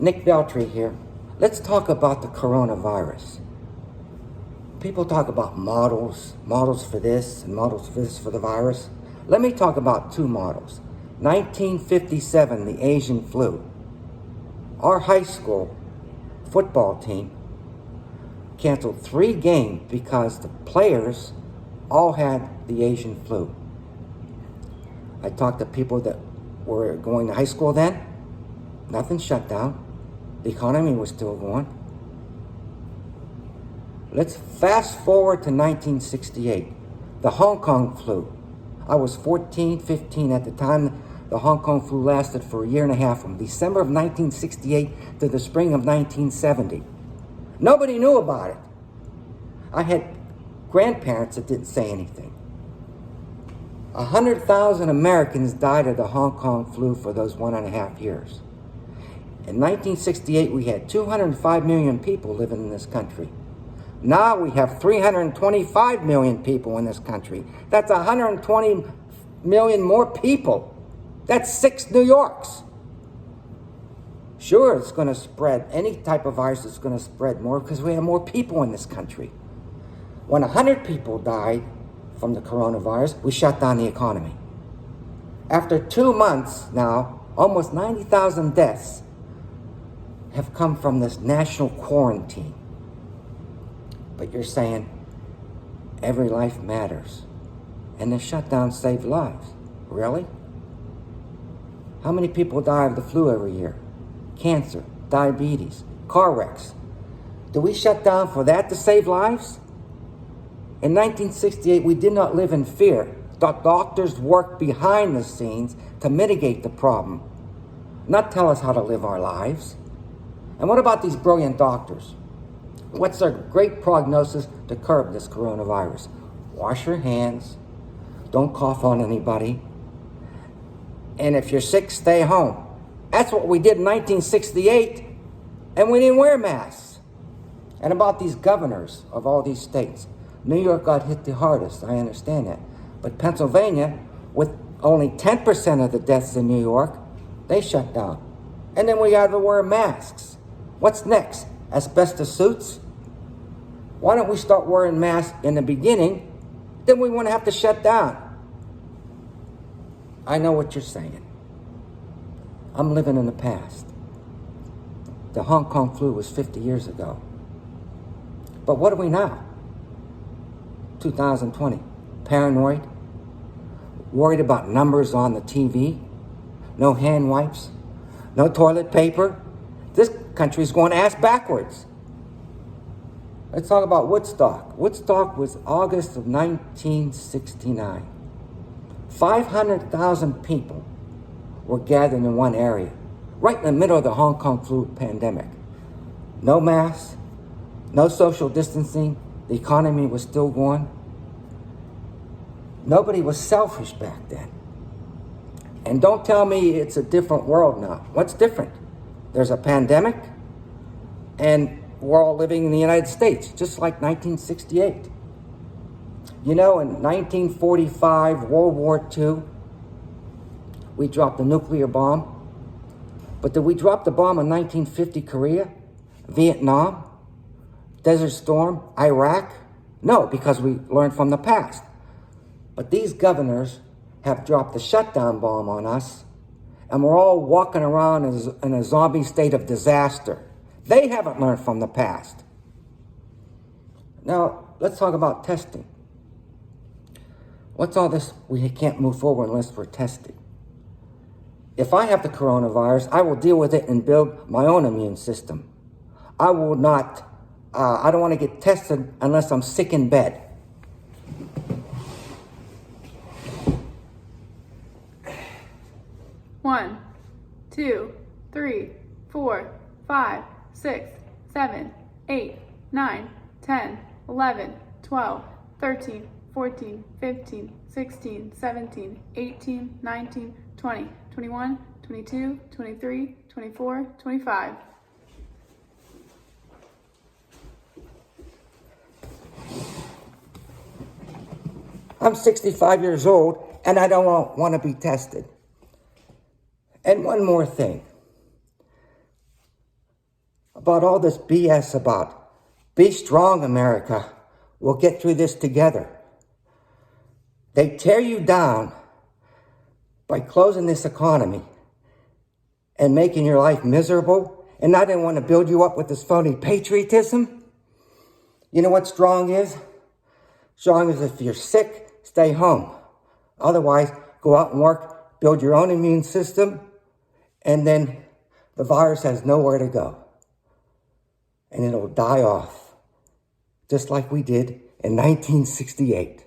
Nick Veltri here. Let's talk about the coronavirus. People talk about models for this and models for this for the virus. Let me talk about two models. 1957, the Asian flu. Our high school football team canceled 3 games because the players all had the Asian flu. I talked to people that were going to high school then. Nothing shut down. The economy was still going. Let's fast forward to 1968, the Hong Kong flu. I was 14, 15 at the time. The Hong Kong flu lasted for a year and a half, from December of 1968 to the spring of 1970. Nobody knew about it. I had grandparents that didn't say anything. 100,000 Americans died of the Hong Kong flu for those 1.5 years. In 1968, we had 205 million people living in this country. Now we have 325 million people in this country. That's 120 million more people. That's 6 New Yorks. Sure, it's going to spread. Any type of virus is going to spread more because we have more people in this country. When 100 people died from the coronavirus, we shut down the economy. After 2 months now, almost 90,000 deaths have come from this national quarantine. But you're saying every life matters, and the shutdown saved lives. Really? How many people die of the flu every year? Cancer, diabetes, car wrecks. Do we shut down for that to save lives? In 1968, we did not live in fear. The doctors worked behind the scenes to mitigate the problem, not tell us how to live our lives. And what about these brilliant doctors? What's their great prognosis to curb this coronavirus? Wash your hands. Don't cough on anybody. And if you're sick, stay home. That's what we did in 1968, and we didn't wear masks. And about these governors of all these states, New York got hit the hardest, I understand that. But Pennsylvania, with only 10% of the deaths in New York, they shut down. And then we got to wear masks. What's next? Asbestos suits? Why don't we start wearing masks in the beginning? Then we won't have to shut down. I know what you're saying. I'm living in the past. The Hong Kong flu was 50 years ago. But what are we now? 2020. Paranoid? Worried about numbers on the TV? No hand wipes? No toilet paper? This country's going ass backwards. Let's talk about Woodstock. Woodstock was August of 1969. 500,000 people were gathered in one area, right in the middle of the Hong Kong flu pandemic. No masks, no social distancing. The economy was still going. Nobody was selfish back then. And don't tell me it's a different world now. What's different? There's a pandemic, and we're all living in the United States, just like 1968. You know, in 1945, World War II, we dropped a nuclear bomb. But did we drop the bomb in 1950 Korea, Vietnam, Desert Storm, Iraq? No, because we learned from the past. But these governors have dropped the shutdown bomb on us, and we're all walking around in a zombie state of disaster. They haven't learned from the past. Now, let's talk about testing. What's all this? We can't move forward unless we're tested. If I have the coronavirus, I will deal with it and build my own immune system. I will not, I don't want to get tested unless I'm sick in bed. One, 2, 3, 4, 5, 6, 7, 8, 9, 10, 11, 12, 13, 14, 15, 16, 17, 18, 19, 20, 21, 22, 23, 24, 25. I'm 65 years old, and I don't want to be tested. And one more thing. about all this BS about be strong, America. We'll get through this together. They tear you down by closing this economy and making your life miserable. And now they want to build you up with this phony patriotism. You know what strong is? Strong is if you're sick, stay home. Otherwise, go out and work, build your own immune system, and then the virus has nowhere to go. And it'll die off, just like we did in 1968.